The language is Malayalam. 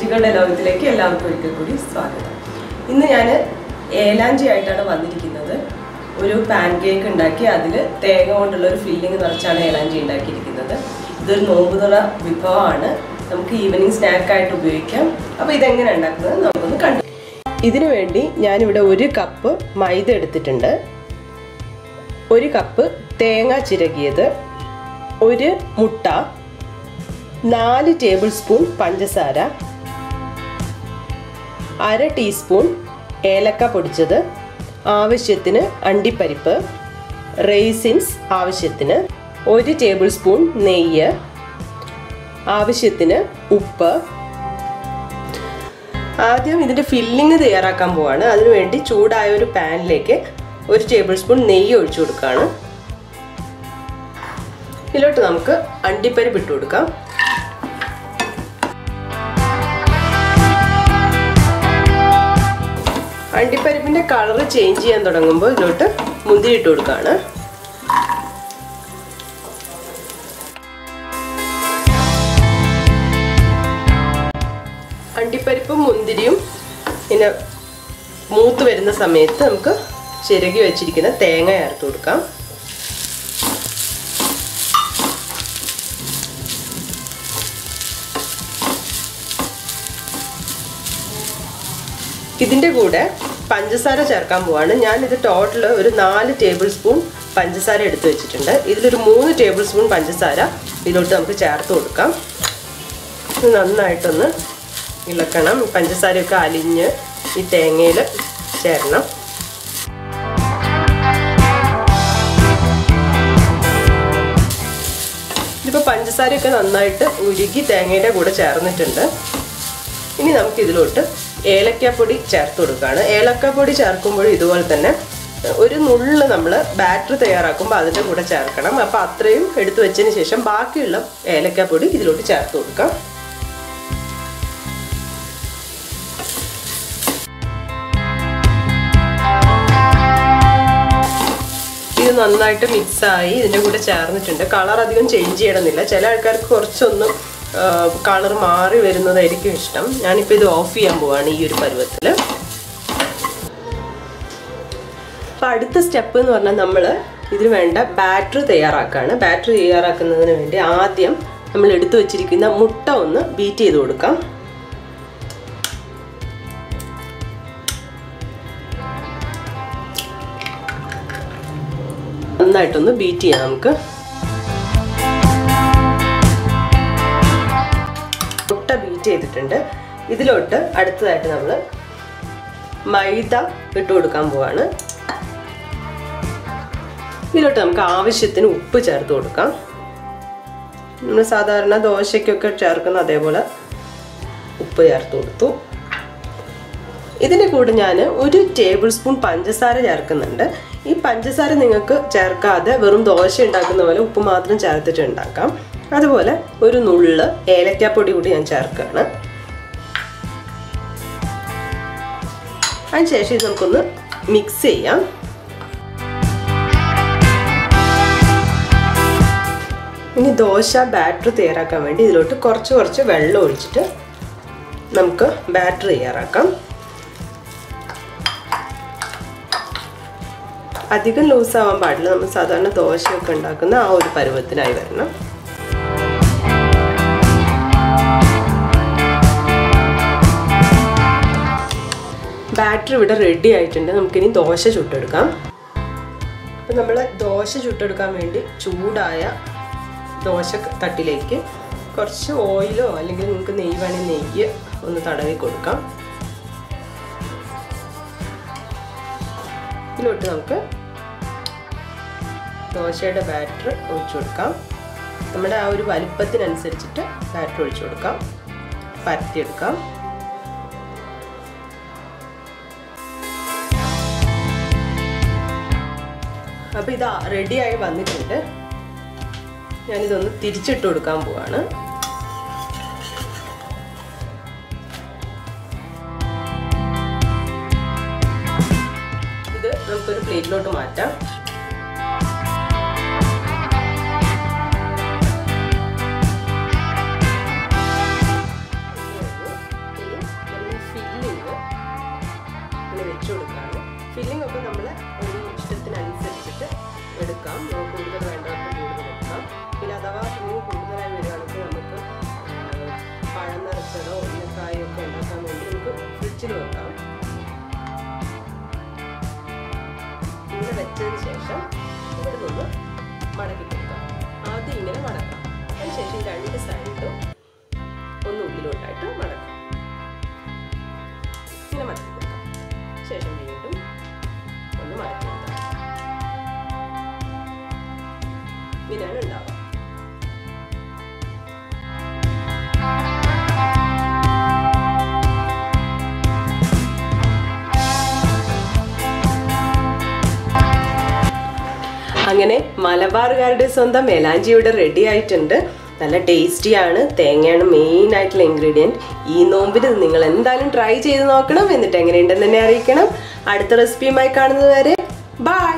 രുചികളുടെ ലോകത്തിലേക്ക് എല്ലാവർക്കും ഒരിക്കൽ കൂടി സ്വാഗതം. ഇന്ന് ഞാൻ ഏലാഞ്ചി ആയിട്ടാണ് വന്നിരിക്കുന്നത്. ഒരു പാൻ കേക്ക് ഉണ്ടാക്കി അതിൽ തേങ്ങ കൊണ്ടുള്ള ഒരു ഫില്ലിംഗ് നിറച്ചാണ് ഏലാഞ്ചി ഉണ്ടാക്കിയിരിക്കുന്നത്. ഇതൊരു നോമ്പുതുറ വിഭവമാണ്. നമുക്ക് ഈവനിങ് സ്നാക്കായിട്ട് ഉപയോഗിക്കാം. അപ്പോൾ ഇതെങ്ങനെ ഉണ്ടാക്കുന്നത് നമുക്കൊന്ന് കണ്ടു. ഇതിനു വേണ്ടി ഞാനിവിടെ 1 കപ്പ് മൈദ എടുത്തിട്ടുണ്ട്, 1 കപ്പ് തേങ്ങ ചിരകിയത്, 1 മുട്ട, 4 ടേബിൾ സ്പൂൺ പഞ്ചസാര, 1/2 ടീസ്പൂൺ ഏലക്ക പൊടിച്ചത്, ആവശ്യത്തിന് അണ്ടിപ്പരിപ്പ്, റൈസിൻസ് ആവശ്യത്തിന്, 1 ടേബിൾ സ്പൂൺ നെയ്യ്, ആവശ്യത്തിന് ഉപ്പ്. ആദ്യം ഇതിൻ്റെ ഫില്ലിങ് തയ്യാറാക്കാൻ പോവാണ്. അതിനുവേണ്ടി ചൂടായ ഒരു പാനിലേക്ക് 1 ടേബിൾ സ്പൂൺ നെയ്യ് ഒഴിച്ചു കൊടുക്കുകയാണ്. ഇതിലോട്ട് നമുക്ക് അണ്ടിപ്പരിപ്പ് ഇട്ട് കൊടുക്കാം. അണ്ടിപ്പരിപ്പിൻ്റെ കളർ ചേഞ്ച് ചെയ്യാൻ തുടങ്ങുമ്പോൾ ഇതിലോട്ട് മുന്തിരി ഇട്ട് കൊടുക്കുകയാണ്. അണ്ടിപ്പരിപ്പും മുന്തിരിയും പിന്നെ മൂത്ത് വരുന്ന സമയത്ത് നമുക്ക് ചിരകി വെച്ചിരിക്കുന്ന തേങ്ങ ചേർത്ത് കൊടുക്കാം. ഇതിൻ്റെ കൂടെ പഞ്ചസാര ചേർക്കാൻ പോവാണ്. ഞാനിത് ടോട്ടൽ ഒരു 4 ടേബിൾ സ്പൂൺ പഞ്ചസാര എടുത്ത് വെച്ചിട്ടുണ്ട്. ഇതിലൊരു 3 ടേബിൾ സ്പൂൺ പഞ്ചസാര ഇതിലോട്ട് നമുക്ക് ചേർത്ത് കൊടുക്കാം. ഇത് നന്നായിട്ടൊന്ന് ഇളക്കണം. പഞ്ചസാരയൊക്കെ അലിഞ്ഞ് ഈ തേങ്ങയിൽ ചേരണം. ഇതിപ്പോൾ പഞ്ചസാരയൊക്കെ നന്നായിട്ട് ഉരുകി തേങ്ങയുടെ കൂടെ ചേർന്നിട്ടുണ്ട്. ഇനി നമുക്ക് ഇതിലോട്ട് ഏലക്കാപ്പൊടി ചേർത്ത് കൊടുക്കുകയാണ്. ഏലക്കാപ്പൊടി ചേർക്കുമ്പോൾ ഇതുപോലെ തന്നെ ഒരു നുള്ള് നമ്മൾ ബാറ്റർ തയ്യാറാക്കുമ്പോൾ അതിൻ്റെ കൂടെ ചേർക്കണം. അപ്പോൾ അത്രയും എടുത്തു വെച്ചതിന് ശേഷം ബാക്കിയുള്ള ഏലക്കാപ്പൊടി ഇതിലോട്ട് ചേർത്ത് കൊടുക്കാം. ഇത് നന്നായിട്ട് മിക്സായി ഇതിൻ്റെ കൂടെ ചേർന്നിട്ടുണ്ട്. കളർ അധികം ചേഞ്ച് ചെയ്യണമെന്നില്ല. ചില ആൾക്കാർക്ക് കുറച്ചൊന്നും കളർ മാറി വരുന്നതായിരിക്കും ഇഷ്ടം. ഞാനിപ്പോൾ ഇത് ഓഫ് ചെയ്യാൻ പോവാണ് ഈ ഒരു പരുവത്തിൽ. അപ്പോൾ അടുത്ത സ്റ്റെപ്പ് എന്ന് പറഞ്ഞാൽ നമ്മൾ ഇതിന് വേണ്ട ബാറ്റർ തയ്യാറാക്കുകയാണ്. ബാറ്റർ തയ്യാറാക്കുന്നതിന് വേണ്ടി ആദ്യം നമ്മൾ എടുത്തു വച്ചിരിക്കുന്ന മുട്ട ഒന്ന് ബീറ്റ് ചെയ്ത് കൊടുക്കാം. നന്നായിട്ടൊന്ന് ബീറ്റ് ചെയ്യാം നമുക്ക്. മുട്ട ബീറ്റ് ചെയ്തിട്ടുണ്ട്. ഇതിലോട്ട് അടുത്തതായിട്ട് നമ്മൾ മൈദ ഇട്ട് കൊടുക്കാൻ പോവാണ്. ഇതിലോട്ട് നമുക്ക് ആവശ്യത്തിന് ഉപ്പ് ചേർത്ത് കൊടുക്കാം. നമ്മൾ സാധാരണ ദോശയ്ക്കൊക്കെ ചേർക്കുന്ന അതേപോലെ ഉപ്പ് ചേർത്ത് കൊടുത്തു. ഇതിൻ്റെ കൂടെ ഞാൻ 1 ടേബിൾ സ്പൂൺ പഞ്ചസാര ചേർക്കുന്നുണ്ട്. ഈ പഞ്ചസാര നിങ്ങൾക്ക് ചേർക്കാതെ വെറും ദോശ ഉണ്ടാക്കുന്ന പോലെ ഉപ്പ് മാത്രം ചേർത്തിട്ട് ഉണ്ടാക്കാം. അതുപോലെ ഒരു നുള്ള് ഏലക്കാപ്പൊടി കൂടി ഞാൻ ചേർക്കുകയാണ്. അതിനുശേഷം ഇത് നമുക്കൊന്ന് മിക്സ് ചെയ്യാം. ഇനി ദോശ ബാറ്റർ തയ്യാറാക്കാൻ വേണ്ടി ഇതിലോട്ട് കുറച്ച് വെള്ളം ഒഴിച്ചിട്ട് നമുക്ക് ബാറ്റർ തയ്യാറാക്കാം. അധികം ലൂസാവാൻ പാടില്ല. നമ്മൾ സാധാരണ ദോശയൊക്കെ ഉണ്ടാക്കുന്ന ആ ഒരു പരുവത്തിനായി വരണം. ബാറ്റർ ഇവിടെ റെഡി ആയിട്ടുണ്ട്. നമുക്കിനി ദോശ ചുട്ടെടുക്കാം. അപ്പം നമ്മൾ ദോശ ചുട്ടെടുക്കാൻ വേണ്ടി ചൂടായ ദോശ തട്ടിലേക്ക് കുറച്ച് ഓയിലോ അല്ലെങ്കിൽ നിങ്ങൾക്ക് നെയ്യ് വേണമെങ്കിൽ നെയ്യ് ഒന്ന് തടവി കൊടുക്കാം. ഇതിലോട്ട് നമുക്ക് ദോശയുടെ ബാറ്റർ ഒഴിച്ചു കൊടുക്കാം. നമ്മുടെ ആ ഒരു വലിപ്പത്തിനനുസരിച്ചിട്ട് ബാറ്റർ ഒഴിച്ചു കൊടുക്കാം. പരത്തിയെടുക്കാം. അപ്പോൾ ഇത് റെഡിയായി വന്നിട്ടുണ്ട്. ഞാനിതൊന്ന് തിരിച്ചിട്ട് കൊടുക്കാൻ പോവാണ്. ഇത് നമുക്കൊരു പ്ലേറ്റിലോട്ട് മാറ്റാം. വിസിൽ വെക്കാം. ഇങ്ങനെ വെച്ചതിന് ശേഷം ഇവിടെ നിന്ന് മടക്കി കൊടുക്കാം. ആദ്യം ഇങ്ങനെ മടക്കാം, അതിനുശേഷം 2 സൈഡും ഒന്ന് ഉള്ളിലോട്ടായിട്ട് മടക്കാം. ഇങ്ങനെ മടക്കി കൊടുക്കാം. ശേഷം വീണ്ടും ഒന്ന് മടക്കി കൊടുക്കാം. ഇങ്ങനെയാണ് ഉണ്ടാവുക. അങ്ങനെ മലബാറുകാരുടെ സ്വന്തം എലാഞ്ചി ഇവിടെ റെഡി ആയിട്ടുണ്ട്. നല്ല ടേസ്റ്റിയാണ്. തേങ്ങയാണ് മെയിൻ ആയിട്ടുള്ള ഇൻഗ്രീഡിയൻറ്റ്. ഈ നോമ്പിൽ നിങ്ങൾ എന്തായാലും ട്രൈ ചെയ്ത് നോക്കണം. എന്നിട്ട് എങ്ങനെയുണ്ടെന്ന് തന്നെ അറിയിക്കണം. അടുത്ത റെസിപ്പിയുമായി കാണുന്നത് വരെ ബൈ.